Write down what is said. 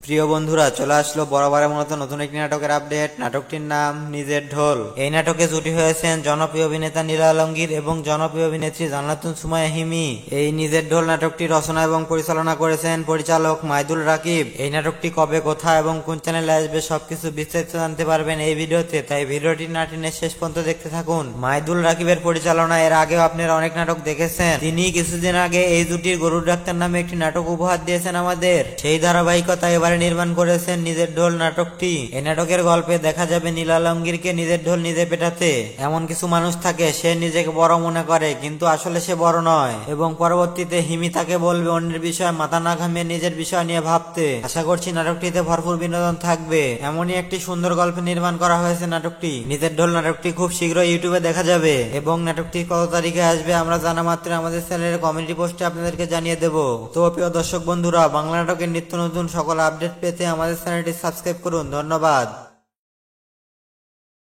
প্রিয় বন্ধুরা, চলে আসলো বরাবরের মতো নতুন একটি নাটকের আপডেট। নাটকটির নাম নিজের ঢোল। এই নাটকে জুটি হয়েছেন জনপ্রিয় অভিনেতা নীলা আলমগীর এবং জনপ্রিয় অভিনেত্রী জান্নাতুন সুমাইয়া হিমি। এই নিজের ঢোল নাটকটি রচনা এবং পরিচালনা করেছেন পরিচালক মাইদুল রাকিব। এই নাটকটি কবে, কোথায় এবং কোন চ্যানেলে আসবে সবকিছু বিস্তারিত জানতে পারবেন এই ভিডিওতে, তাই ভিডিওটি না টেনে শেষ পর্যন্ত দেখতে থাকুন। মাইদুল রাকিবের পরিচালনা এর আগেও আপনারা অনেক নাটক দেখেছেন। তিনি কিছুদিন আগে এই জুটির গরুর ডাক্তার নামে একটি নাটক উপহার দিয়েছেন আমাদের। সেই ধারাবাহিকতা এবারে নির্মাণ করেছেন নিজের ঢোল নাটকটি। এই নাটকের গল্পে দেখা যাবে নীলা আলমগীরকে নিজের ঢোল নিজে পেটাতে। এমন কিছু মানুষ থাকে, সে নিজেকে বড় মনে করে কিন্তু আসলে সে বড় নয়, এবং পরবর্তীতে হিমি তাকে বলবে অন্যের বিষয়ে মাথা না ঘামিয়ে নিজের বিষয় নিয়ে ভাবতে। আশা করছি নাটকটিতে ভরপুর বিনোদন থাকবে। এমনই একটি সুন্দর গল্প নির্মাণ করা হয়েছে নাটকটি। নিজের ঢোল নাটকটি খুব শীঘ্রই ইউটিউবে দেখা যাবে, এবং নাটকটি কত তারিখে আসবে আমরা জানা মাত্র আমাদের চ্যানেলের কমিউনিটি পোস্টে আপনাদেরকে জানিয়ে দেব। তো প্রিয় দর্শক বন্ধুরা, বাংলা নাটকের নিত্য নতুন সকল আপডেট পেতে আমাদের চ্যানেলটি সাবস্ক্রাইব করুন। ধন্যবাদ।